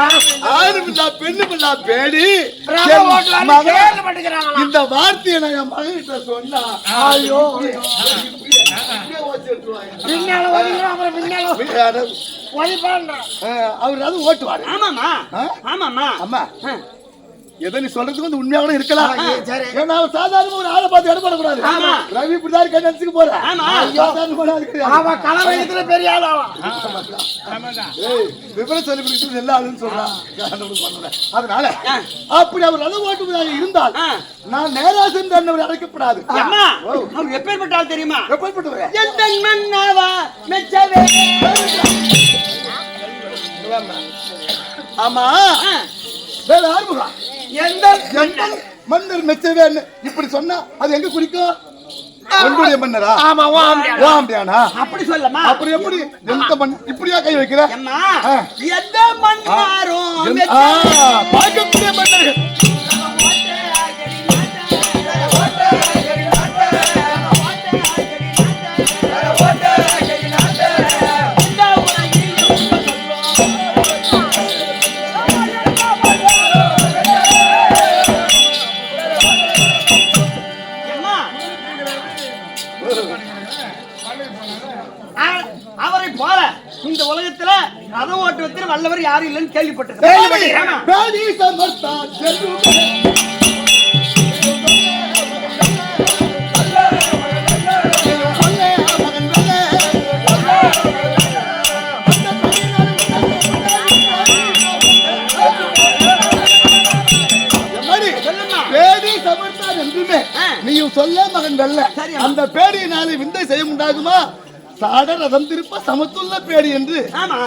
ஆணுமில்லா பெண்ணுமில்லா பேடி இந்த வார்த்தையை நான் என் மகன்கிட்ட சொன்னா அவர் அது ஓட்டுவாரு. அம்மா எதை நீ சொல்றதுக்கு வந்து உண்மையாக இருக்கலாம். ஏன்னா அவர் சாதாரண ஒரு ஆளை பார்த்து இடப்படக்கூடாது. ரவி இப்படிதான் இருக்க நினைச்சுக்க போறேன். பெரிய ஆளாவா விவரம் சொல்லி கொடுத்து எல்லா ஆளுன்னு சொல்றான். அதனால அப்படி அவர் ரதம் ஓட்டுவதாக இருந்தால் நான் நேராசன் தன்னவர் அழைக்கப்படாது. அவர் எப்பேற்பட்டால் தெரியுமா? எப்பேற்பட்டவர்? ஆமா வேற ஆர்வம் மன்னர் மெச்சவே இப்படி சொன்னா அது எங்க குறிக்கும்? ஒன்றுடைய மன்னரா? ஆமா ஓம்டியானா? அப்படி சொல்லமா? அப்படி எப்படி எந்த மண் இப்படியா கை வைக்கிற? எந்த மன்னாரும் பார்க்கக்கூடிய மன்னர்கள் அவரை போல இந்த உலகத்துல ரதம் ஓட்டுவதில் வல்லவர் யாரும் இல்லைன்னு கேள்விப்பட்டிருக்கேன். நீயும் சொல்ல மகன் வெல்ல அந்த பேடியினாலே விந்தை செய்ய உண்டாகுமா? சாட ரதம் திருப்ப சமத்துள்ள பேடி என்று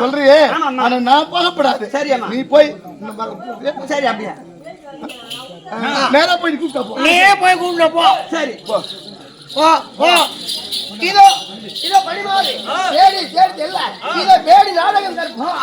சொல்றியே, ஆனா நான் போகப்படாது. நீ போய் சரி அப்படியே நேரா போய் கூப்பிட்ட போ. நீ போய் கூப்பிட்ட போ. சரி போ போ. இதோ இதோ பரிமாறு பேடி சேர்த்து இல்ல இதோ பேடி நாடகம் தருப்போம்.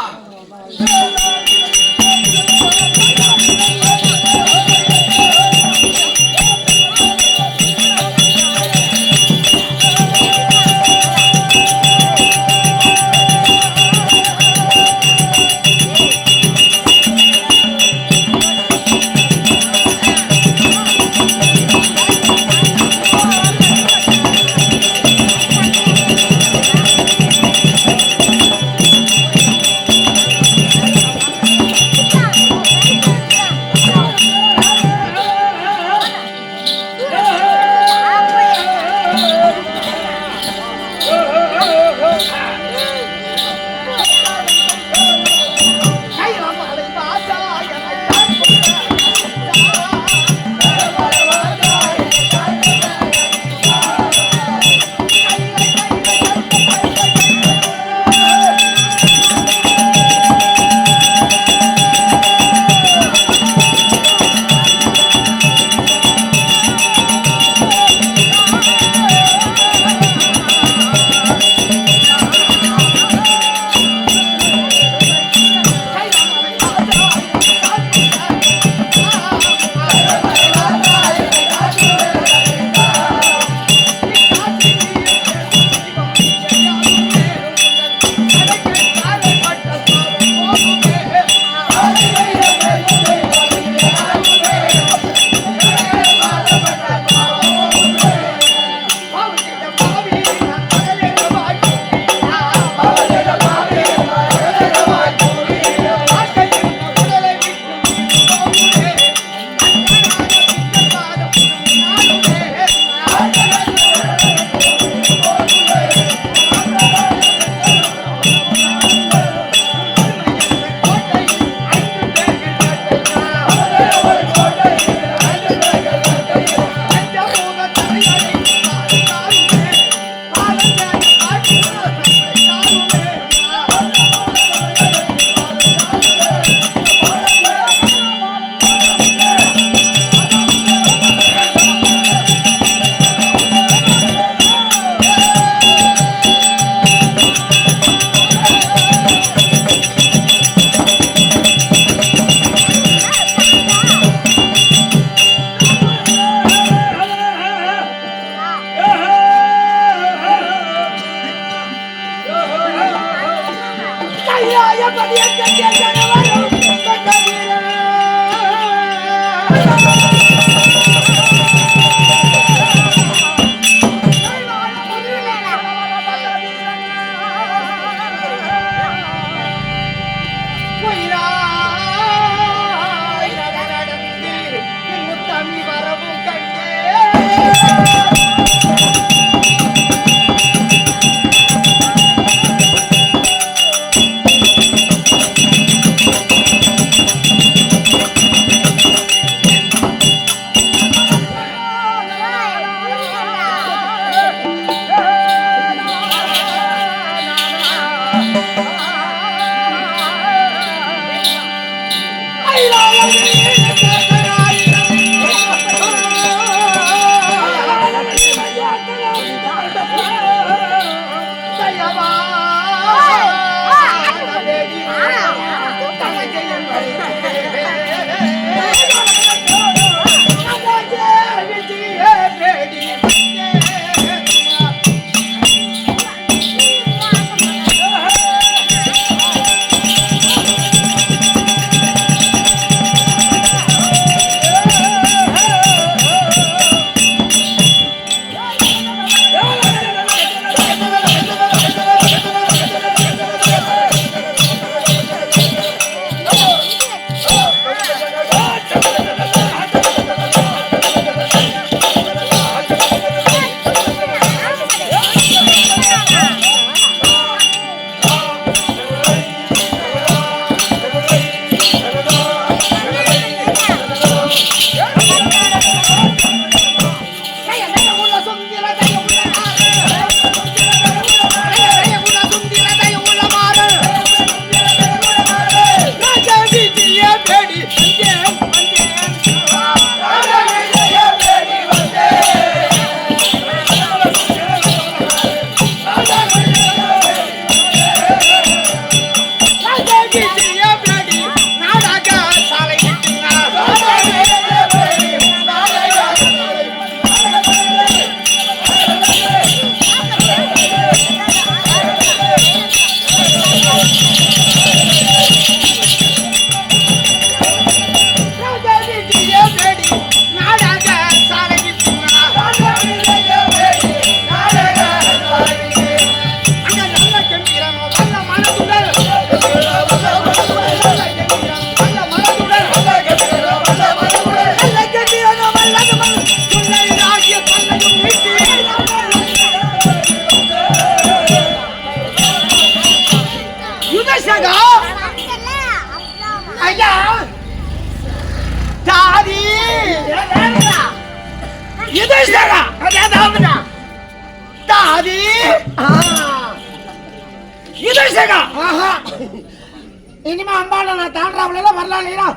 இனிமே அம்பால நான் தாண்டாவல வரலாம் இல்லையா?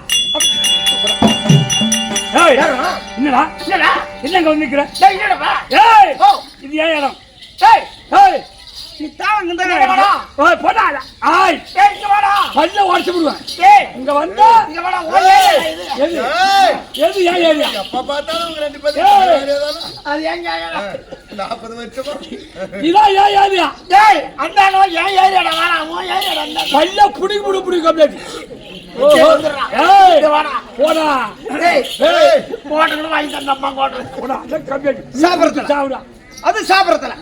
என்னடா என்னடா என்னங்க வந்து நிக்கிற? என்னடா ஏய் இது ஏன் இடம்? ஏய் நீ தாவங்க தானே. ஓய் போடா. ஆய் இங்க வாடா. பல்ல உடைச்சு விடுவேன். இங்க வந்தா இங்க வாடா. ஓய் எது எது ஏன் ஏரியா? எப்ப பார்த்தாலும் உங்க ரெண்டு பேரும் அது எங்க 40 வருஷமா இதான் ஏன் ஏரியா? டேய் அந்தானோ ஏன் ஏரியாடா வாடா. ஓ ஏரியாடா அந்த பல்ல புடி கம்ப்ளீட். ஏய் வாடா. போடா. டேய் ஏய் போட்டல வாங்கி தந்தம்மா போடு. போடா. அந்த கம்ப்ளீட். சாப்பிடுறதுல சாவுடா. அது சாப்பிடுறதுல.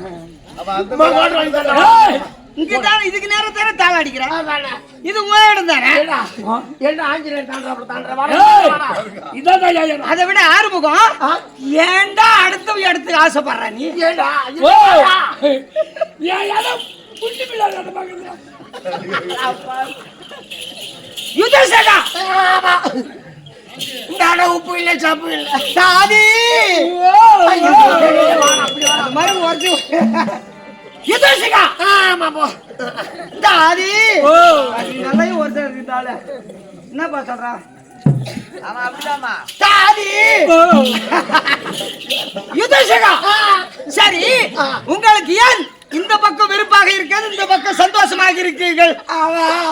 அப்ப அந்த போடு வாங்கி தந்தா. ஏய் இங்க தான் இதுக்கு நேரா தான தாள அடிக்குற. இது உங்க இடம் தானே. என்ன ஆஞ்சிரேன் தாண்டற வாடா. இதான் ஏன் அதை விட ஆறுமுகம் ஏன்டா அடுத்த இடத்துக்கு ஆசைப்படுற நீ? ஏன்டா ஏன் இடம் புள்ளி பிள்ளாத பாக்குறீங்க? யுதசேனா இந்த உப்பு இல்ல சாப்பு இல்ல சாதி மாதிரி ஓர்த்து யுதசேனா ஆமா போ சாதி நல்லா ஓர்த்து இருந்தால என்னப்பா சொல்றா? ஆமா அப்படிதாம்மா சாதி யுதசேனா. சரி உங்களுக்கு ஏன் இந்த பக்கம் வெறுப்பாக இருக்கிறது, இந்த பக்கம் சந்தோஷமாக இருக்கீர்கள்?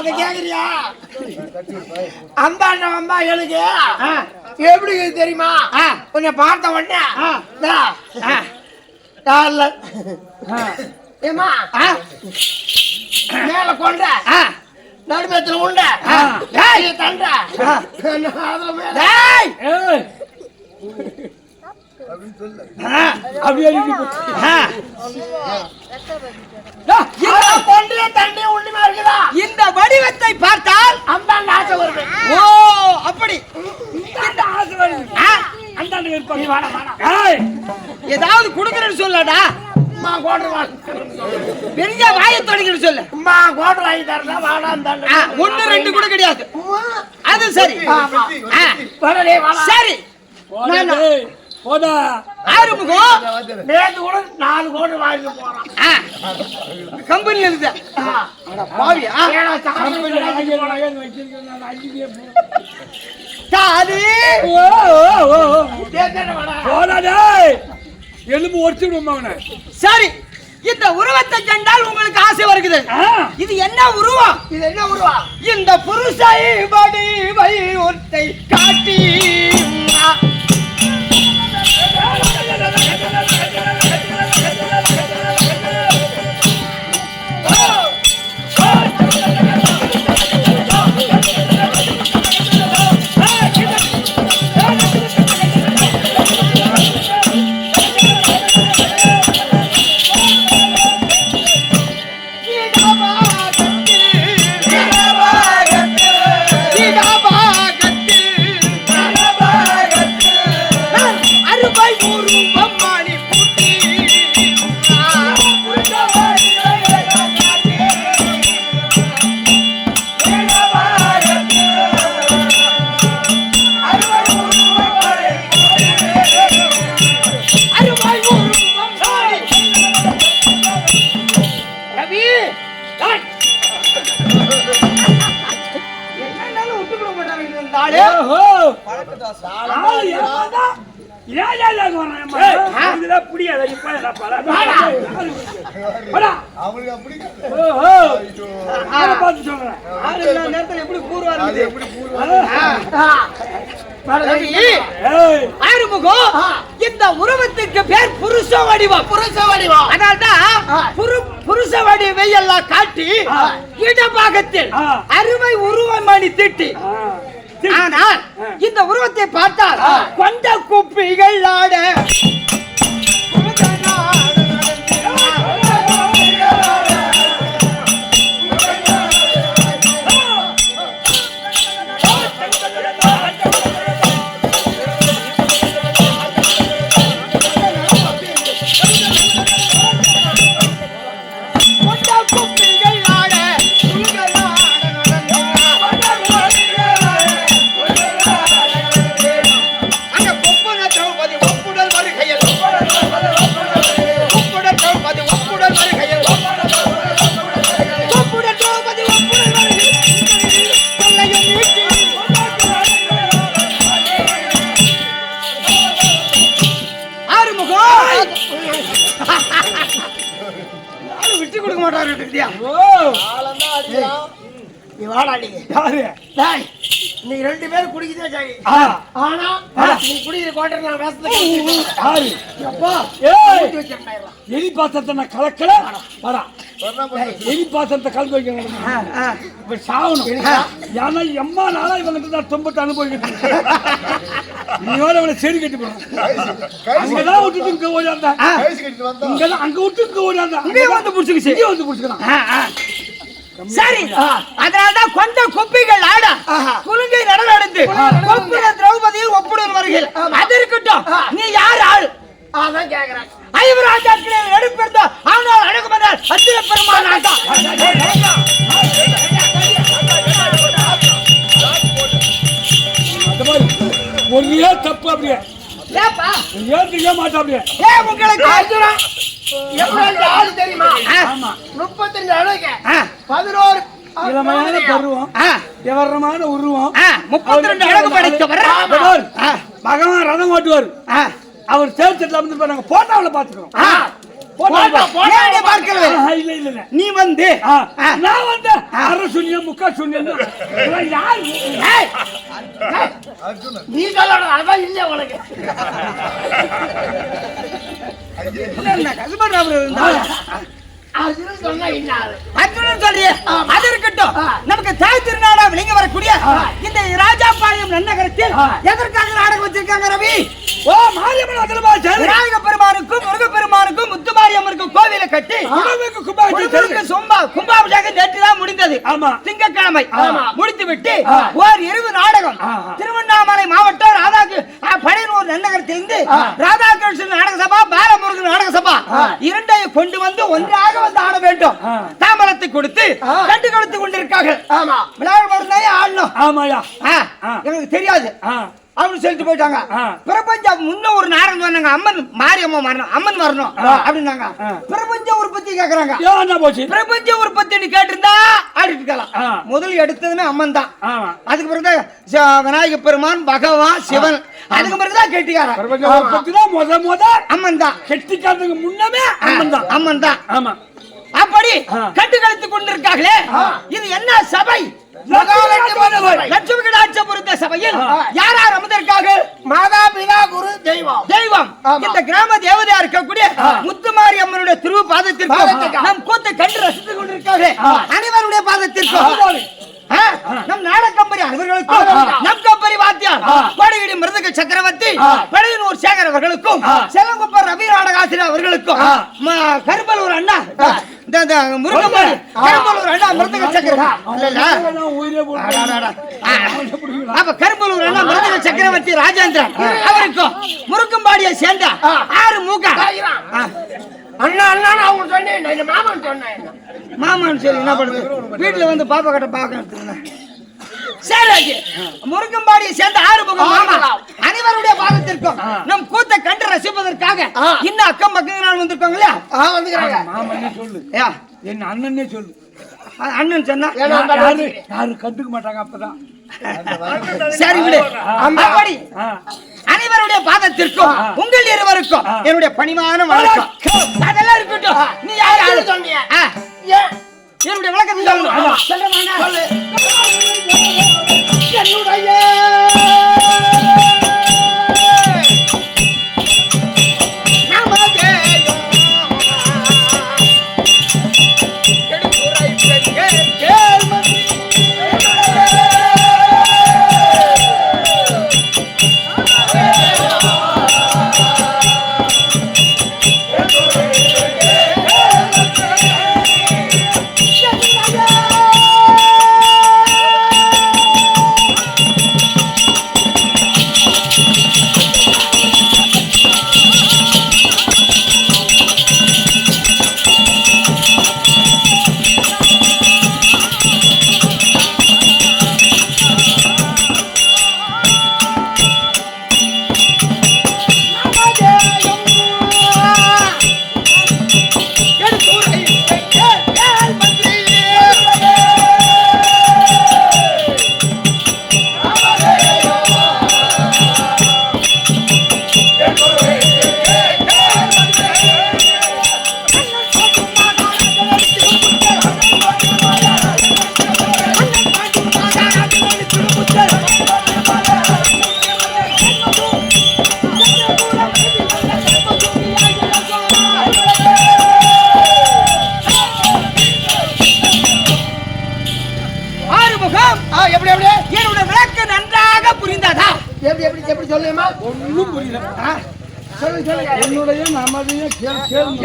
அதை கேக்குறியா? அம்மா எழுது எப்படி தெரியுமா? கொஞ்சம் பார்த்த உடனே ஏமா மேல கொண்ட நடுமத்துல உண்ட தண்ட இந்த வடிவத்தை பார்த்தால் அந்த ஆசை வருது. ஓ அப்படி ஏதாவது குடுக்கறேன்னு சொல்லடா. பெரிய வாயை தொடங்கிட்டு சொல்லு. ஒண்ணு ரெண்டு கூட கிடையாது. அது சரி சரி. ஆறுமுகம் நேற்று கூட 4 கோடி வாங்கி போறான் கம்பெனி எழுத எலும்பு ஒடிச்சு. சரி இந்த உருவத்தை கண்டால் உங்களுக்கு ஆசை வருகிறது. இது என்ன உருவம்? இது என்ன உருவம்? இந்த புருஷை வடிவை ஒத்தை காட்டி இந்த உருவத்துக்கு பேர் புருஷ வடிவம். புருஷ வடிவம் அதனால்தான் புருஷ வடிவை எல்லாம் காட்டி இடபாகத்தில் அருமை உருவமணி திட்டி. ஆனால் இந்த உருவத்தை பார்த்தால் கொண்ட குப்பிகள் ஆட விட்டு கொடுக்க மாட்டாரு. நீ ரெண்டு பேரும் குடிக்கதே சரி. ஆனா நீ குடிக்கிற கோட்டை நான் எலி பாத்திரத்தை நான் கலக்கல வரா எலி பாத்திரத்தை கலந்து வைக்க சாகணும். ஏன்னா எம்மா நாளா இவங்கிட்ட நான் துன்பத்தை அனுபவிக்கிட்டு நீயோட அவனை செடி கட்டி போடுறேன். அங்கதான் விட்டுட்டு இங்க ஓடியாந்தா இங்கதான் அங்க விட்டு இங்க ஓடியாந்தா இங்கே வந்து பிடிச்சிக்கிச்சு இங்கே வந்து பிடிச்சிக்கலாம். சரி அதனால்தான் கொண்ட குப்பிகள் ஆட குலுங்கை நடந்து கொப்புற திரௌபதியில் ஒப்புடன் வருகிற அது இருக்கட்டும். நீ யார் ஆள்? அதான் கேக்குறேன். ஐவராஜாக்களை எடுப்பிருந்தா ஆனால் அழகுமன்னால் அத்திர பெருமாள் ஆட்டா ஒரே தப்பு அப்படியே ஏன் மாட்டா அப்படியே உங்களுக்கு ஆளு தெரியுமா? 35 அழகு 11 இளமையான பருவம் விவரமான உருவம் 32 அழகு படைத்தவர் மகன் ரதம் ஓட்டுவார். அவர் சேர்த்துட்டு நாங்க போட்டோவில் பாத்துக்கிறோம். நீ வந்து நான் வந்து அரை சுண்ணியம் முக்கா சுண்ணியம் நீ சொல்லணும். அதான் இல்ல உனக்கு நமக்கு தாய் திருநாடா விளங்கி வரக்கூடிய இந்த ராஜாபாளையம் நன்னகரத்தில் எதற்காக நாடகம் வச்சிருக்காங்க ரவி? ஓ மாரியம்மன் விநாயக பெருமானுக்கும் முருக பெருமானுக்கும் முத்துமாரியம்மனுக்கும் கோவிலை கட்டி கும்பாபிஷேகம் நேற்றுதான் முடிந்தது. திங்கட்கிழமை முடித்து விட்டு ஓர் இரவு நாடகம் திருவண்ணாமலை மாவட்டம் பழையனூர் நன்னகரத்திலிருந்து ராதாகிருஷ்ணன் நாடக சபா பாலமுருகன் நாடக சபா இரண்டையும் கொண்டு வந்து ஒன்றாக வந்து ஆட வேண்டும். தாம்பரத்தை கொடுத்து கண்டு கொடுத்து கொண்டிருக்கார்கள். விளையாட ஆடணும். ஆமாயா எனக்கு தெரியாது. அப்படின்னு சொல்லிட்டு போயிட்டாங்க. பிரபஞ்சம் முன்ன ஒரு நாடகம் சொன்னாங்க, அம்மன் மாரியம்மா வரணும், அம்மன் வரணும் அப்படின்னாங்க. பிரபஞ்ச உற்பத்தி கேக்குறாங்க. பிரபஞ்ச உற்பத்தி கேட்டிருந்தா ஆடிட்டு இருக்கலாம். முதல் எடுத்ததுமே அம்மன் தான். அதுக்கு பிறகு விநாயக பெருமான், பகவான், சிவன், அதுக்கு பிறகுதான் கெட்டிக்காரன். முத அம்மன் தான். கெட்டிக்காரனுக்கு முன்னமே அம்மன் தான். அம்மன் தான். ஆமா. அப்படி கண்டு கழித்துக் கொண்டிருக்காங்களே, இது என்ன சபை? லட்சுமி கடாட்சபுரத்த சபையில் யார் யார் அமர்ந்திருக்கார்கள்? மாதா, பிதா, குரு, தெய்வம். தெய்வம். இந்த கிராம தேவதையா இருக்கக்கூடிய முத்துமாரி அம்மனுடைய திரு பாதத்திற்கு நம் கூத்தை கண்டு ரசித்துக் கொண்டிருக்கார்கள். அனைவருடைய பாதத்திற்கு நம் நாடக கம்பெனி அவர்களுக்கும், நம் கம்பெனி வாத்தியார் கோடகிரி மிருதக சக்கரவர்த்தி பழையனூர் சேகர் அவர்களுக்கும், செல்லங்குப்பர் ரவி நாடகாசிரியர் அவர்களுக்கும், கரும்பலூர் அண்ணா முருகம்பாடி கரும்பலூர் அண்ணா மிருதக சக்கரவர்த்தி கரும்பலூர் அண்ணா மிருதக சக்கரவர்த்தி ராஜேந்திரன் அவருக்கும், முருகம்பாடியை சேர்ந்த 6 மூக்க அண்ணா அண்ணா அவங்க சொன்னேன், மாமன் சொன்னேன். மாமான்னு சரி என்ன பண்ணுது, வீட்டுல வந்து பாப்பா கட்ட பாக்க. சரி, முருகம்பாடியை சேர்ந்த 6 முகம் மாமா அனைவருடைய பாதத்திற்கும் நம் கூத்தை கண்டு ரசிப்பதற்காக இன்னும் அக்கம் பக்கம் வந்திருக்காங்க இல்லையா? மாமன்னே சொல்லு, என்ன அண்ணன்னே சொல்லு. அண்ணன் சொன்னா யாரும் கண்டுக்க மாட்டாங்க. அப்பதான் சரி விடு. அப்படி அனைவருடைய பாதத்திற்கும் உங்கள் இருவருக்கும் என்னுடைய பணிவான வணக்கம். அதெல்லாம் இருக்கட்டும், நீ யாரு சொன்னிய என்னுடைய விளக்கத்தை சொல்லணும்.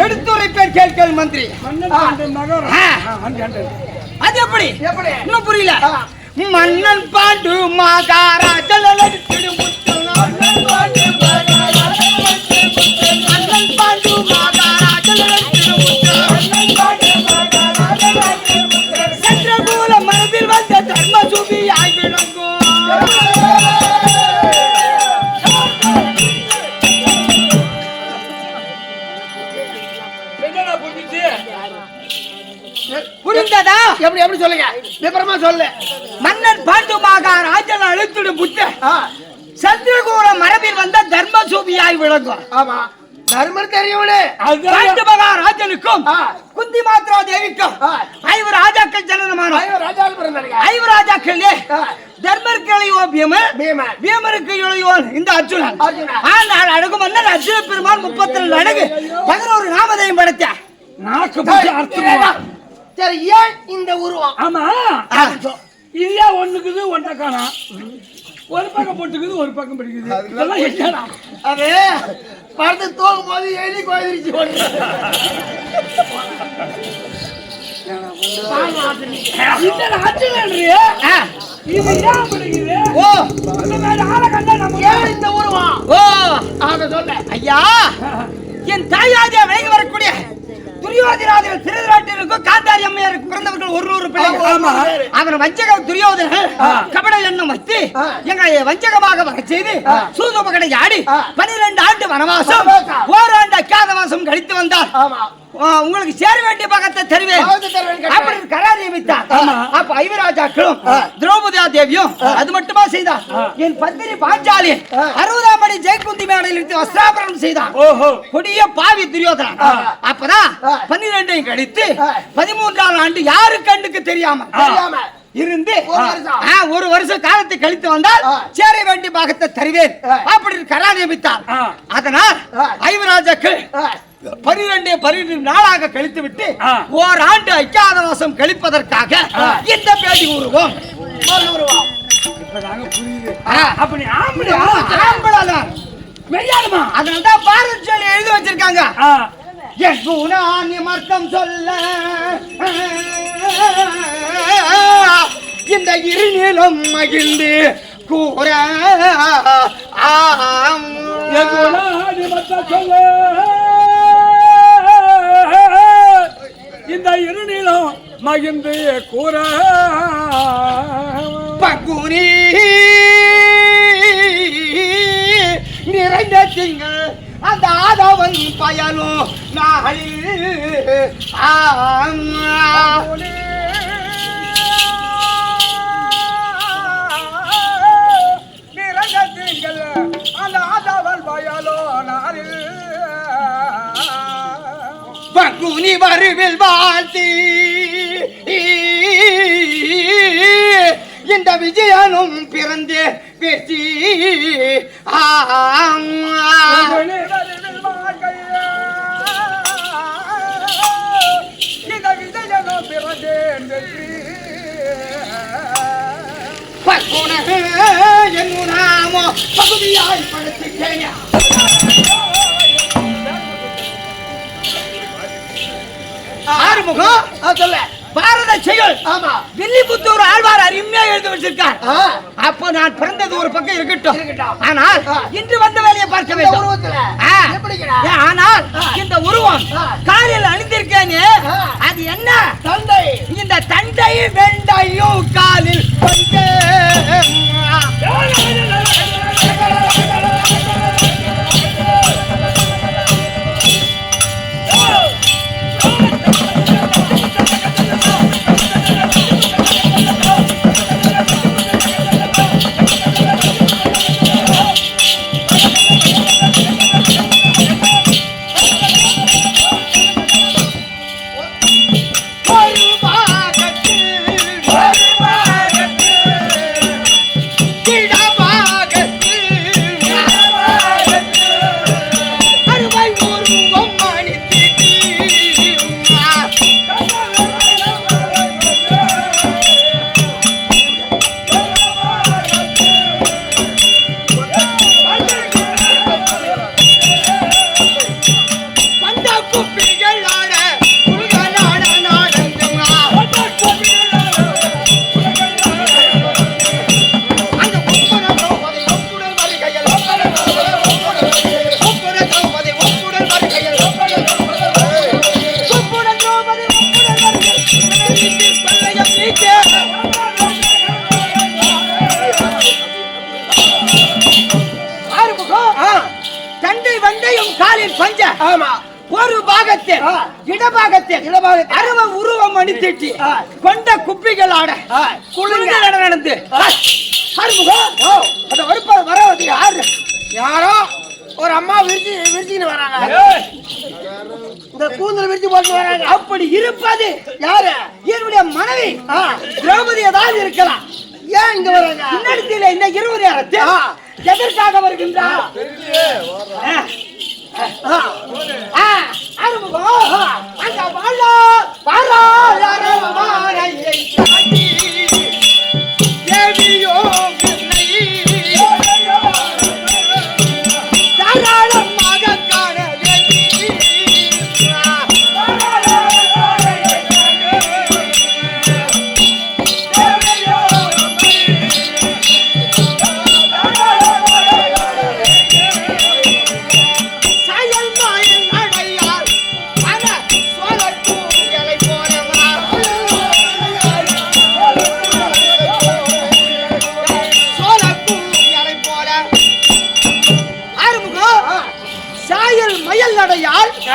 எடுத்துரைப்பேன் கேட்கல் மந்திரி. அது எப்படி இன்னும் புரியல. மன்னன் பாண்டு மகாராஜல் சந்திரகூல மரபில் வந்த தர்ம சூபி ஆய்விடங்கோ. புரிந்ததா? எப்படி எப்படி சொல்லுங்க, விபரமா சொல்லு. மன்னர் பாண்டு மகாராஜன் அழைத்துடும் புத்த சந்திரகூல மரபில் வந்த தர்ம சூபியாய் விளங்கும். ஆமா, தர்மர் தெரியும்னு. பாண்டு மகாராஜனுக்கும் குந்தி மாத்ரா தேவிக்கும் 5 ராஜாக்கள் ஜனனமான 5 ராஜாக்கள் தர்மருக்கு இளையோன் பீமன், பீமருக்கு இளையோன் இந்த அர்ஜுனன். ஆனால் அழகு மன்னர் அர்ஜுன பெருமான் 32 அழகு 11 நாமதையும் படைத்த சரி. ஏன் இந்த உருவம்? ஆமா, இது ஏன் ஒண்ணுக்குது ஒன்றை காணா, ஒரு பக்கம் போட்டுக்குது ஒரு பக்கம் படிக்குது. இதெல்லாம் என்னடா? அது படுத்து தூங்கும் போது எழுதி கோயிலிச்சு ஒண்ணு. இது ஏன் படிக்குது? ஓ இந்த மாதிரி ஆளை கண்டா நம்ம ஏன் இந்த உருவம்? ஓ அத சொல்ல. ஐயா, என் தாயாதியா விலகி வரக்கூடிய துரியோதனாதிகள் திருதராட்டிற்கும் காந்தாரி அம்மையாருக்கு பிறந்தவர்கள் 100 பிள்ளைகள். அவன் வஞ்சக துரியோதனன் கபட எண்ணம் வைத்து எங்களை வஞ்சகமாக வர செய்து சூதுபகடை ஆடி 12 ஆண்டு வனவாசம் ஓராண்டு அக்காதவாசம் கழித்து வந்தார். உங்களுக்கு சேர வேண்டிய பகத்தை தருவேன் அப்படி கரார் நியமித்தார். அப்ப ஐவராஜாக்களும் திரௌபதி தேவியும் அது மட்டுமா செய்தார். என் பத்தினி பாஞ்சாலி 60ஆம் படி ஜெயக்குந்தி மேடையில் இருந்து வஸ்திராபரணம் செய்தார். கொடிய பாவி துரியோதனன். அப்பதான் 12 கழித்து 13ஆம் ஆண்டு யாரு கண்ணுக்கு தெரியாம இருந்து 1 வருஷ காலத்தை கழித்து வந்தால் சேர வேண்டிய பாகத்தை தருவேன் அப்படி கரார் நியமித்தார். அதனால் ஐவராஜாக்கள் 12 நாளாக கழித்து விட்டு ஓராண்டு அக்காதவாசம் கழிப்பதற்காக இந்த பேடி உருவம் அதனால்தான் பாரத் சொல்லி எழுதி வச்சிருக்காங்க. மர்த்தம் சொல்ல இந்த இருநிலம் மகிழ்ந்து கூற சொல்ல இந்த இருநிலம் மகிழ்ந்து கூற பங்குனி நிறைந்த திங்கள் அந்த ஆதவன் பயனும் நாளில் நிறைந்த திங்கள் அந்த ஆதவன் பயனோ நாளில் பங்குனி வருவில் வாழ்த்தி இந்த விஜயனும் பிறந்து பேசி இந்த விஜயனும் பிறந்து பக்குன என் நாமோ பகுதியாய் படுத்துட்டேன். ஆறுமுகம் சொல்ல பாரத செயல் வில்லிபுத்தூர் ஆழ்வார் அருமையா எழுதி வச்சிருக்கார். அப்போ நான் பிறந்தது ஒரு பக்கம் இருக்கட்டும், ஆனால் இன்று வந்த வேலையை பார்க்க வேண்டும். ஆனால் இந்த உருவம் காலில் அணிந்திருக்கேனே அது என்ன? தண்டை. இந்த தண்டை வெண்டையும் காலில் ஒரு பாகத்தில் இடபாகத்தில் அருவ உருவம் அணித்திட்டு கொண்ட குப்பிகள் ஆட குழுங்க நடந்து வரவது யாரு? யாரோ ஒரு அம்மா விரிச்சுன்னு வராங்க. இந்த கூந்தல் விரிச்சு போட்டு வராங்க. அப்படி இருப்பது யாரு? என்னுடைய மனைவி திரௌபதி ஏதாவது இருக்கலாம். ஏன் இங்க வராங்க? இன்னடத்தில் இந்த 20 நேரத்தில் எதற்காக வருகின்றார்?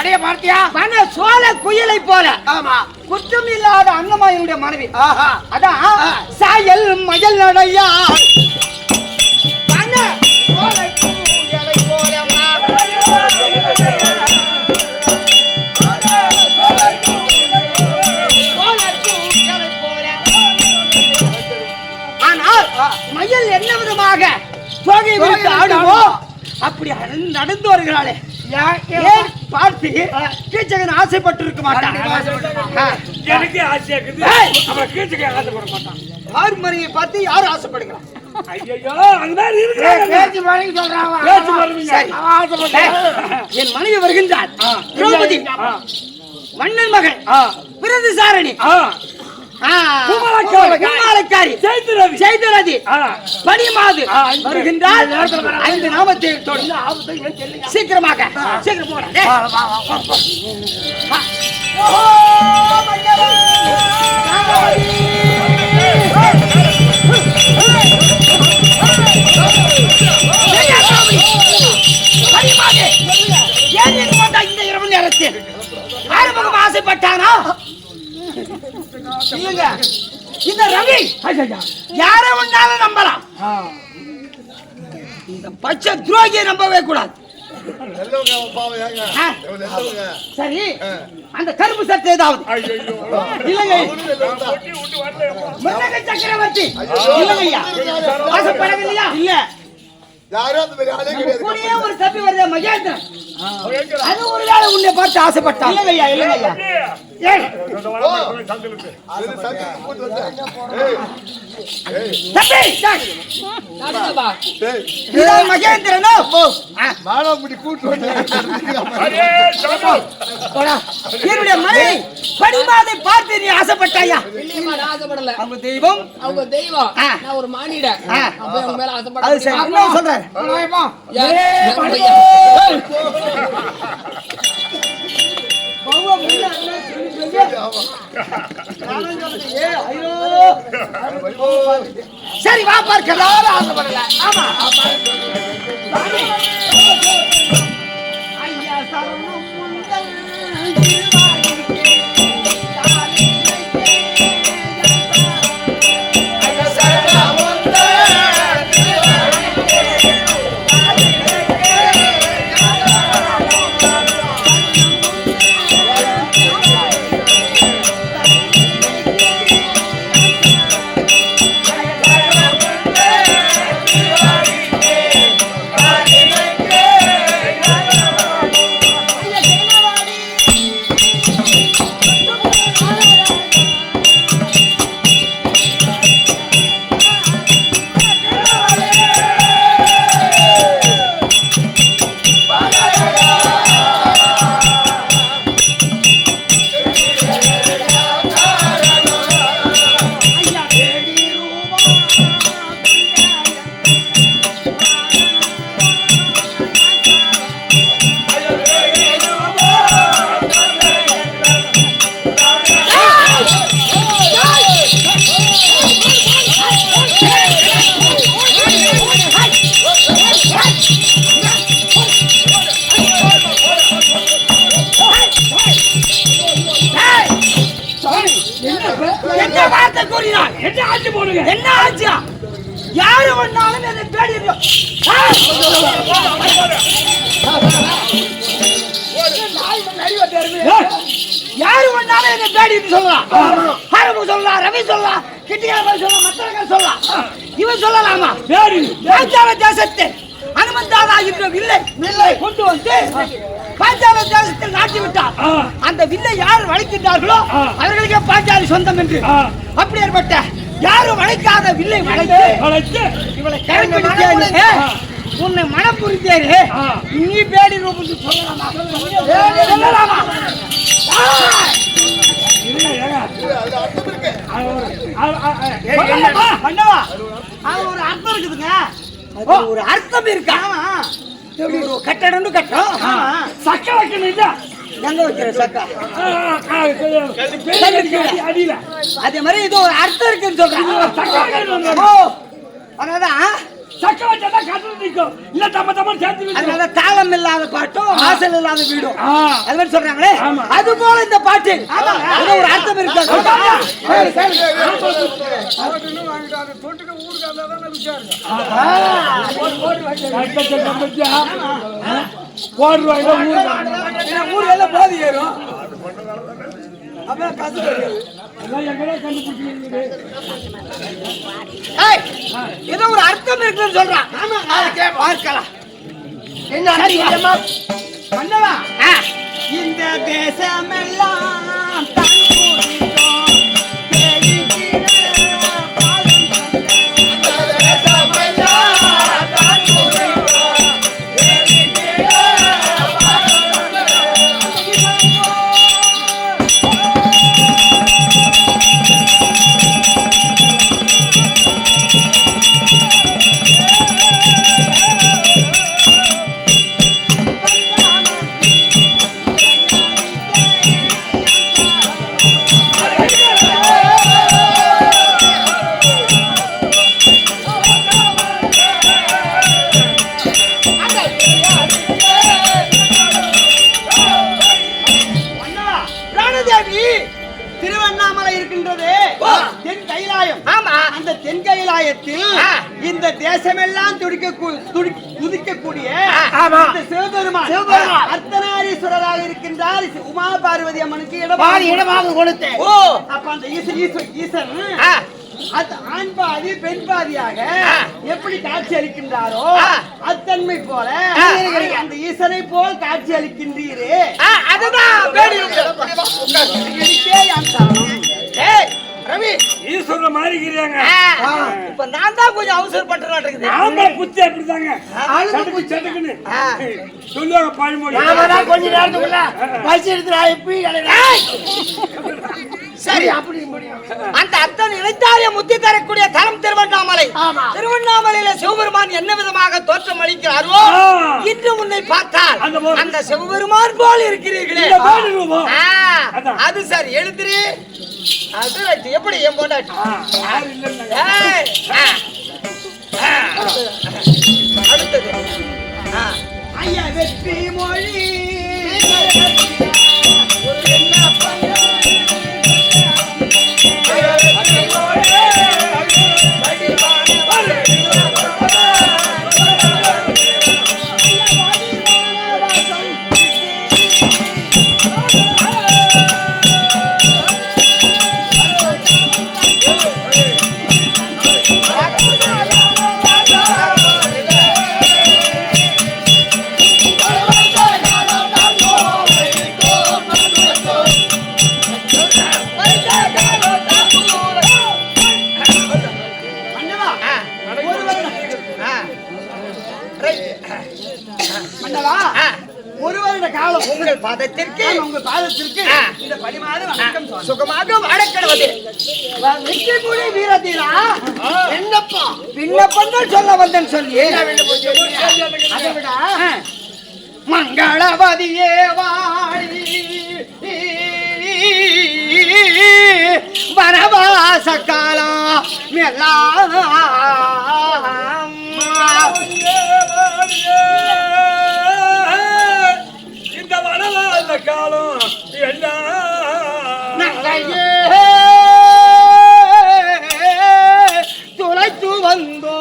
நடைய பார்த்தியா? வன சோழ குயிலை போல. ஆமா. குற்றம் இல்லாத அண்ணமா என்னுடைய மனைவி. அதான் சாயல் மஜல் நடையா வன சோழ குயிலை போல. ஆனால் மயில் என்ன விதமாக தோகை விரித்து ஆடுமோ அப்படி நடந்து வருகிறாளே. ஏன் பார்த்து கீச்சகன் ஆசைப்பட்டு இருக்க மாட்டான். எனக்கு ஆசையா இருக்குது. அவன் கீச்சகன் ஆசைப்பட மாட்டான். யார் மனைவியை பார்த்து யார் ஆசைப்படுகிறான்? ஐயோ அங்கதான் இருக்கிறாங்க. என் மனைவி வருகின்றார். திரௌபதி மன்னன் மகள் பிரதிசாரணி குமாரக்காரி ஜெயதிரதி பனிமாது வருகின்றால் 5 நாமத்தை சீக்கிரமாக சீக்கிரம் போட. இந்த இரவு நேரத்தில் ஆரம்பம் ஆசைப்பட்டானா? இல்லங்க, இந்த ரவி யார ஒன்னாலும் நம்பலாம். இந்த பச்சை துரோகியை நம்பவே கூடாது. சரி, அந்த கருப்பு சட்டை ஏதாவது இல்லைங்க. சக்கரவர்த்தி இல்லைங்கய்யா, ஆசைப்படவில்லையா? இல்ல, ஒரு தப்பி வருது மகேந்திரன். அது ஒரு வேளை உன்னை பார்த்து ஆசைப்பட்டான். இல்லைங்கய்யா, இல்லைங்கய்யா. மகேந்திரனோ என்னுடைய மனைவி படிமாதை பார்த்து நீ ஆசைப்பட்டாயா? அவங்க தெய்வம், அவங்க தெய்வம். நான் ஒரு மானிட சொல்றேன். சரி வா பார்க்கலாம். ஆசைப்படல. ஆமா, ஐயா சரணம் முந்தல் என்ன ஆச்சா? யாரு ஒன்னாலும் என்னை தேடி யாரு ஒன்னாலும் என்னை தேடி சொல்லலாம். சொல்லலாம், ரவி சொல்லலாம், கிட்டியார் சொல்லலாம், மற்றவர்கள் சொல்லலாம். இவன் சொல்லலாமா? பாஞ்சால தேசத்தை அனுமந்தாதா என்ற வில்லை கொண்டு வந்து பாஞ்சால தேசத்தில் நாட்டி விட்டார். அந்த வில்லை யார் வளைக்கின்றார்களோ அவர்களுக்கே பாஞ்சாலி சொந்தம் என்று. அப்படி ஏற்பட்ட யாரும் வளைக்காத வில்லை வளைத்து இவளை கைப்பிடித்தே உன்னை மனம் புரிந்தேரு. நீ பேடி ரூபத்து சொல்லலாமா? ஒரு அர்த்தம் இருக்குதுங்க. ஒரு அர்த்தம் இருக்கா? கட்டடம் கட்டம் சக்க வைக்கணும். எங்க வைக்கிற சக்கா? அதே மாதிரி இது ஒரு அர்த்தம் இருக்குன்னு சொல்றேன். அதான் சக்கரை சட்டா கட்டு நிற்கும் இல்ல தம்ம தம்ம சேர்த்து அதனால தாளம் இல்லாத பாட்டும் வாசல் இல்லாத வீடும் ஆ. அது மாதிரி சொல்றாங்களே ஆமா. அது போல இந்த பாட்டு ஏதோ ஒரு அர்த்தம் இருக்கு ஊர் எல்லாம் போதி ஏறும் அப்புறம் காசு எல்லாம் எங்கடா கண்டுபிடிச்சிருக்கீங்க ஏதோ ஒரு அர்த்தம் இருக்குன்னு சொல்றான் பார்க்கலாம் என்ன மன்னவா இந்த தேசமெல்லாம் திருவண்ணாமலை இருக்கின்றது தென் கைலாயம். ஆமா, அந்த தென் கைலாயத்தில் இந்த தேசமெல்லாம் துதிக்கக்கூடிய இந்த சிவபெருமான் அர்த்தநாரீஸ்வரராக இருக்கின்றார். உமா பார்வதி அம்மனுக்கு இடமாக கொடுத்தேன். ஓ, அப்ப அந்த ஈசன் அது ஆண் பாதி பெண் பாதியாக எப்படி காட்சி அளிக்கின்றாரோ அத்தன்மை போல அந்த ஈசனை போல் காட்சி அளிக்கின்றீரே. அதுதான் ரவி ஈஸ்வரன் மாதிரி இருக்கிறாங்க. இப்ப நான் தான் கொஞ்சம் அவசரப்பட்டு ஆம்பளை புத்தி அப்படிதாங்க சட்டுக்குன்னு சொல்லுவாங்க பழமொழி. கொஞ்ச நேரத்துக்குள்ள பசி எடுத்து சரி அப்படி அந்த அர்த்தம் நினைத்தாலே முத்தி தரக்கூடிய தலம் திருவண்ணாமலை. திருவண்ணாமலையில சிவபெருமான் என்ன விதமாக தோற்றம் அளிக்கிறாரோ இன்று உன்னை பார்த்தால் அந்த சிவபெருமான் போல் இருக்கிறீர்களே. அது சரி எழுத்துரு. அது எப்படி என் போட்டாச்சு அடுத்தது ஐயா வெற்றி மொழி உங்கள் பாதத்திற்கு இந்த பரிமாறு வணக்கம் சுகமாக வாழக்கடவது நிற்கக்கூடிய வீரத்தீரா விண்ணப்பா விண்ணப்பம் தான் சொல்ல வந்தேன் சொல்லி அதை விட மங்களவதியே வாழி வனவாச காலம் மெல்லாம் இந்த வனவாச காலம் துளைத்து வந்தோ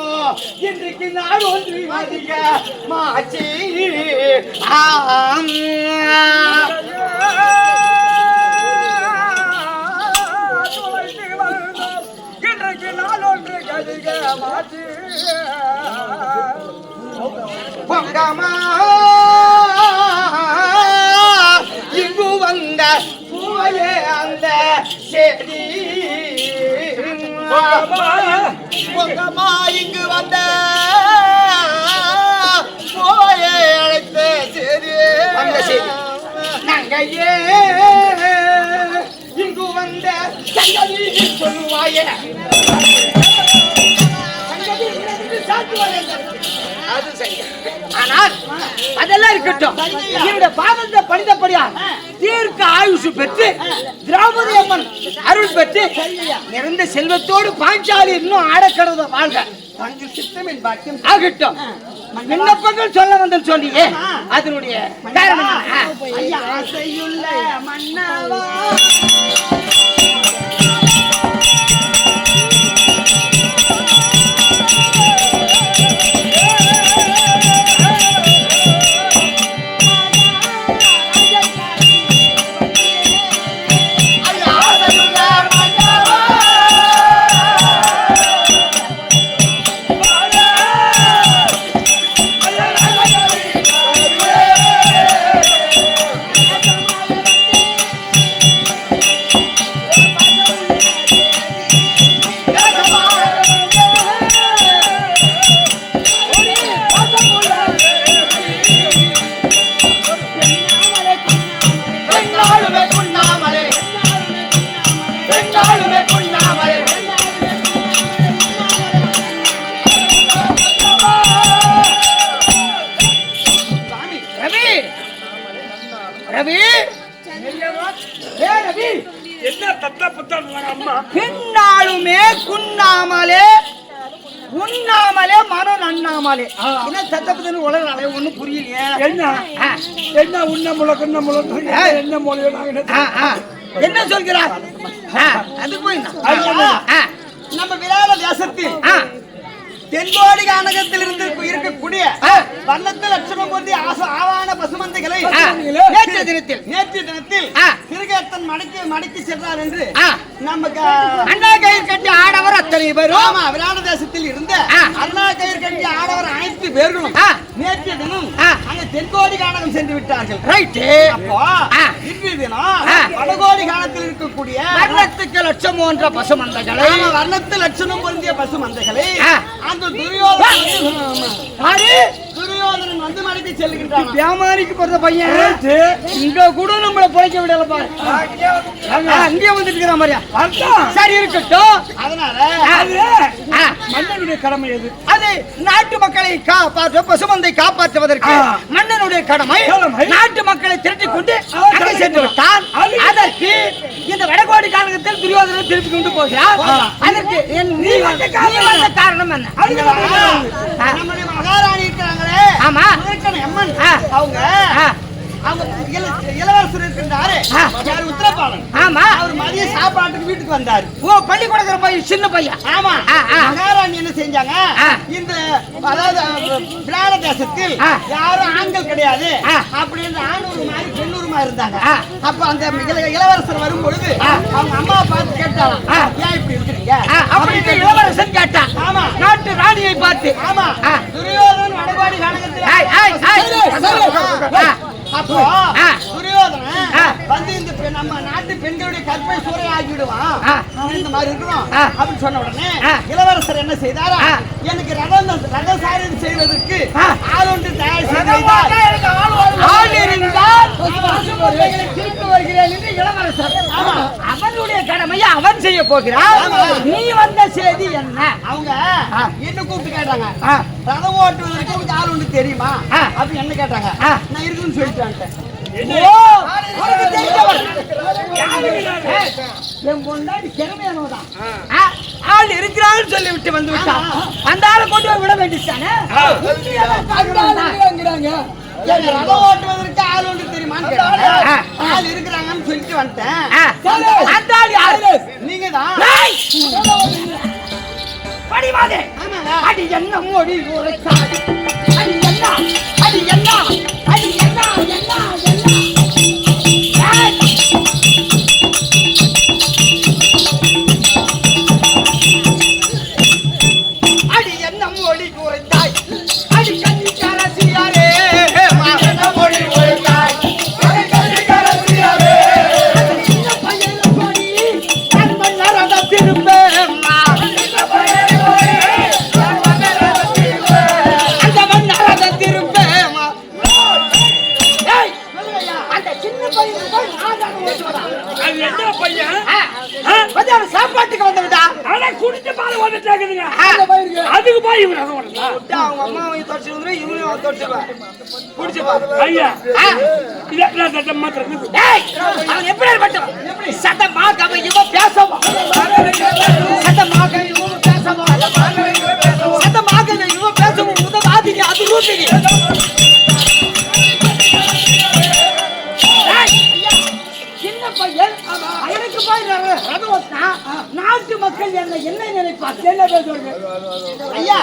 இன்றைக்கு நாள் ஒன்று அதிக மாச்சி இன்றைக்கு நாள் ஒன்று அதிக மாச்சி பொங்கமா இங்கு வந்த பூவையே அந்த செடி பொங்கமா இங்கு வந்த பூவையே அழைத்த செடி நங்கையே இங்கு வந்த சங்கதி சொல்லுவாயே ஆனால் அதெல்லாம் இருக்கட்டும். இவருடைய பாதத்தை பணிந்தபடியா தீர்க்க ஆயுசு பெற்று திரௌபதி அம்மன் அருள் பெற்று நிறைந்த செல்வத்தோடு பாஞ்சாலி இன்னும் ஆடக்கடத வாழ்க. தங்கள் சித்தம் என் பாக்கியம் ஆகட்டும். விண்ணப்பங்கள் சொல்ல வந்து சொன்னீங்க, அதனுடைய காரணம் என்ன? ஐயா, ஆசையுள்ள மன்னவா ரவி, ரவி, என்ன தத்தா புத்தா அம்மா? பின்னாலுமே குன்னாமலே உண்ணாமலே மனம் நண்ணாமலே என்ன தத்தப்பதுன்னு உலக ஒண்ணும் புரியலையே. என்ன உண்ண முளக்குன்ன முளக்கு என்ன மொழியோ என்ன சொல்கிறார்? அதுக்கு போய் நம்ம விராட தேசத்தில் தென்கோடி கானகத்தில் இருந்து இருக்கக்கூடிய வண்ணத்து லட்சணம் பொருந்திய ஆவான பசுமந்தைகளை நேற்று தினத்தில் திருகேத்தன் மடக்கி சென்றார் என்று நமக்கு அண்ணா கயிறு கட்டி ஆடவர் அத்தனை பேரும். ஆமா, விராட தேசத்தில் இருந்த அண்ணா கயிறு கட்டி ஆடவர் அனைத்து பேர்களும் நேற்று தினம் அங்க தென்கோடி கானகம் சென்று விட்டார்கள். ரைட்டு. அப்போ இன்று தினம் வடகோடி கானத்தில் இருக்கக்கூடிய வர்ணத்துக்கு லட்சம் போன்ற பசுமந்தைகளை, வர்ணத்து லட்சணம் பொருந்திய பசுமந்தைகளை துரியோதனன் வந்து மடக்கி செல்கின்றான். வியாபாரிக்கு பிறந்த பையன் இங்க கூட நம்மள புழைக்க விடல பாரு. அங்கேயே வந்துட்டு இருக்கிற மாதிரியா? சரி, இருக்கட்டும். அதனால மன்னனுடைய கடமை எது? அது நாட்டு மக்களை காப்பாற்ற, பசுமந்தை காப்பாற்றுவதற்கு மன்னனுடைய கடமை. நாட்டு மக்களை திரட்டிக் கொண்டு அங்கே சென்று விட்டான். அதற்கு இந்த வடகோடி காலகத்தில் துரியோதனன் திருப்பி கொண்டு போகிறார். அதற்கு நீ வந்த காரணம் என்ன? நம்முடைய மகாராணி இருக்கிறாங்களே, ஆமா, அம்மன், அவங்க இளவரசர் இருக்கின்றாரு உத்தரபாலன். ஆமா, அவர் மதிய சாப்பாட்டுக்கு வீட்டுக்கு வந்தாரு. ஓ, பள்ளி கொடுக்கிற பையன், சின்ன பையன். ஆமா, மகாராணி என்ன செஞ்சாங்க, இந்த அதாவது விராட தேசத்தில் யாரும் ஆண்கள் கிடையாது அப்படின்னு ஆணூர் மாதிரி பெண்ணூர் மாதிரி இருந்தாங்க. அப்ப அந்த இளவரசர் வரும் பொழுது அவங்க அம்மாவை பார்த்து கேட்டாலும், ஏன் இப்படி இருக்கிறீங்க அப்படின்னு இளவரசன் கேட்டான். ஆமா, நாட்டு ராணியை பார்த்து. ஆமா, துரியோதனன் வடபாடி காலகத்தில் அப்போ துரியோதனன் வந்து இந்த நம்ம நாட்டு பெண்களுடைய கற்பை சூறையாகி விடுவான், இந்த மாதிரி இருக்கிறோம் அப்படின்னு சொன்ன உடனே இளவரசர் என்ன செய்தாரா, எனக்கு ரதசாரி செய்வதற்கு ஆள் ஒன்று தயார் செய்தார். திருப்பி வருகிறேன் என்று இளவரசர். அவனுடைய கடமையை அவன் செய்ய போகிறான். நீ வந்த செய்தி என்ன? அவங்க என்ன கூப்பிட்டு கேட்டாங்க, ரதம் ஓட்டுவதற்கு உங்களுக்கு ஆள் ஒன்று தெரியுமா அப்படின்னு என்ன கேட்டாங்க. நான் இருக்குன்னு சொல்லிட்டேன். என் பொண்டாட்டி திறமையானவதான், ஆள் இருக்கிறான்னு சொல்லி விட்டு வந்து விட்டான். அந்த ஆளை கொண்டு போய் விட வேண்டியதானே? ரதம் ஓட்டுவதற்கு ஆள் ஒன்று தெரியுமான்னு கேட்டாங்க. ஆள் இருக்கிறாங்கன்னு சொல்லிட்டு வந்துட்டேன். அந்த ஆள் யாரு? நீங்க தான். படிவாதே, அடி என்ன மோடி உரைத்தாடி, அடி என்ன, அடி என்ன, அடி என்ன, என்ன, அடி என்ன மோடி உரைத்தாய், அடி கண்ணி கரசியாரே, என்ன மோடி உரைத்தாய், அடி கண்ணி கரசியாரே, சின்ன பையன் போடி கண்மண் நரத திருப்பேன், அந்த மண் நரத திருப்பேன். அந்த சின்ன பையன் போய் ஆதாரம் ஓட்டுவதா? அது என்ன பையன்? மத்தியானம் சாப்பாட்டுக்கு வந்துவிட்டா, ஆனா குடிச்சு பால் வந்துட்டாக்குதுங்க. அதுக்கு போய் இவன் ரதம் ஓடுறா. அவங்க அம்மாவையும் தொடச்சு வந்து இவனையும் தொடச்சுவா குடிச்சு பாரு. ஐயா, இதெல்லாம் சட்டம் மாத்திரம். அவன் எப்படி சத்தமாக இவன் பேசவும், சத்தமாக இவன் சத்தமாக இவன் பேசவும் உதவாதிங்க அது ரூபிங்க. சின்ன பையன் எனக்கு போய் ரதம் ஓட்டினா நாட்டு மக்கள் என்ன நினைப்பாங்க? என்ன பேசுவாங்க? ஐயா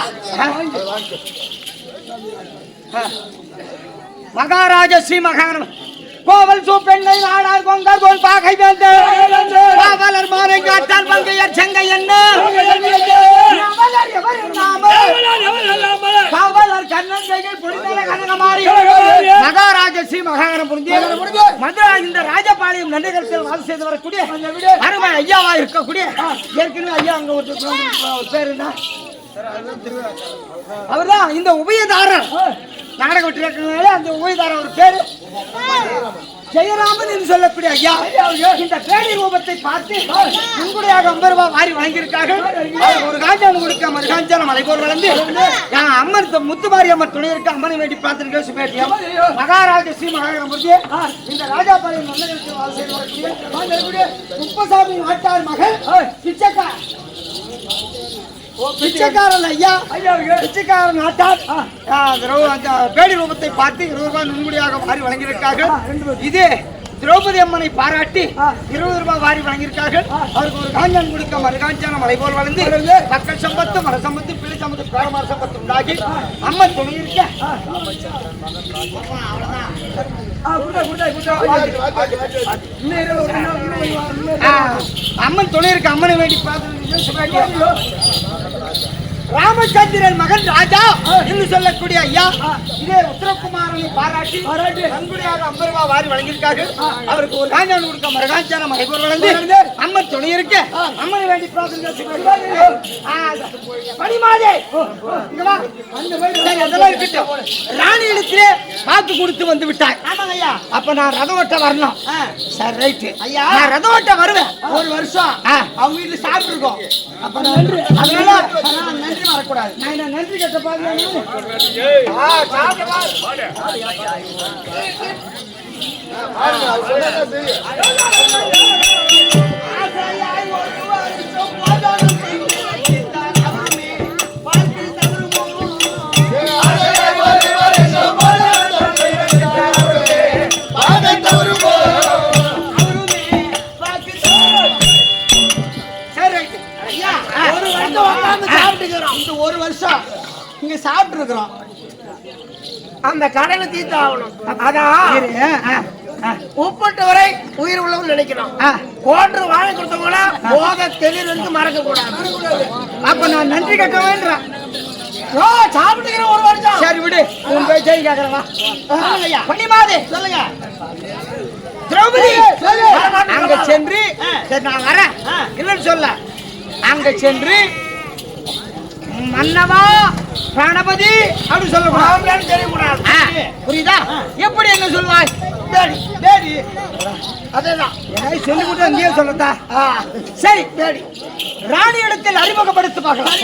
மகாராஜ ஸ்ரீ மகானம் கோவல் சூப்பெண்ணை நாடார் கொங்கர் கோல் பாகை வேந்து காவலர் மாலை காட்டால் பங்கையர் செங்கை என்ன காவலர் கண்ணன் புரிந்தல கனகமாரி மகாராஜ ஸ்ரீ மகானம் புரிந்து மதுரா இந்த ராஜபாளையம் நன்றிகள் வாசம் செய்து வரக்கூடிய அருமை ஐயாவா இருக்கக்கூடிய ஏற்கனவே ஐயா அங்க ஒரு பேர் என்ன அவர்தான் இந்த உபயதாரர் நாடக வெற்றியாளர்களே அந்த உபயதாரர் ஒரு பேரு ஜெயராமன் என்று சொல்லக்கூடிய ஐயா இந்த பேடி ரூபத்தை பார்த்து உங்களுடையாக 50 ரூபாய் வாரி வாங்கியிருக்கார்கள். ஒரு காஞ்சான கொடுக்க மறுகாஞ்சான மலைபோர் வளர்ந்து அம்மன் முத்துமாரி அம்மன் துணை இருக்க அம்மனை வேண்டி பார்த்திருக்கேன். மகாராஜ ஸ்ரீ மகாராஜ இந்த ராஜாபாளையம் குப்பசாமி நாட்டார் மகள் பிச்சைக்காரன் ஐயா பிச்சைக்காரன் நாட்டார் பேடி ரூபத்தை பார்த்து 20 ரூபாய் நுண்குடியாக வாரி வழங்கியிருக்கார்கள். இது திரௌபதி அம்மனை பாராட்டி 20 ரூபாய் வாரி வழங்கியிருக்கார்கள். அவருக்கு ஒரு காஞ்சான் குடிக்க மறுகாஞ்சான மலை போல் வளர்ந்து மக்கள் சம்பத்து மர சம்பத்து பிள்ளை சம்பத்து பேரமார சம்பத்து உண்டாகி அம்மன் துணை இருக்க அம்மன் துணை இருக்க அம்மனை வேண்டி பார்த்து ராமச்சந்திரன் மகன் ராஜா என்று சொல்லக்கூடிய ஐயா இதே உத்தரகுமாரனை பாராட்டி நன்கொடையாக 50 ரூபாய் வாரி வழங்கியிருக்கார்கள். அவருக்கு ஒரு காஞ்சான் கொடுக்க மரகாஞ்சான மலைபோர் வளர்ந்து அம்மன் துணை இருக்க அம்மனை வேண்டி அதெல்லாம் இருக்கட்டும். ராணியிடத்திலே வாக்கு கொடுத்து வந்து விட்டார். அப்ப நான் ரதம் ஓட்ட வரணும். சரி ரைட்டு ஐயா நான் ரதம் ஓட்ட வருவேன். ஒரு வருஷம் அவங்க வீட்டுல சாப்பிட்டு இருக்கோம். அப்ப அதனால நன்றி வரக்கூடாது. நான் நன்றி கட்ட பாருங்க. ஒரு வருஷம் இங்க சாப்பிட்டு இருக்கிறோம். அந்த கடனை தீர்த்து ஆகணும். அதான் உப்பட்டு வரை உயிர் உள்ளவங்க நினைக்கிறோம். கோன்று வாழை கொடுத்தவங்கள போக தெளிவு மறக்க கூடாது. அப்ப நான் நன்றி கட்ட வேண்டாம். சாப்பிட்டுக்கிற ஒரு வருஷம் சரி விடு. உன் போய் செய்தி கேட்கறவா பண்ணிமாதே சொல்லுங்க. திரௌபதி அங்க சென்று சரி நான் வரேன் இல்லன்னு சொல்ல அங்க சென்று மன்னவா கணபதி அப்படி சொல்ல தெரியக்கூடாது. புரியுதா? எப்படி என்ன சொல்லுவாய்? அதேதான் சொல்லி கொடுத்து அங்கேயே சொல்லத்தா. சரி ராணி இடத்தில் அறிமுகப்படுத்தி பார்க்கலாம்.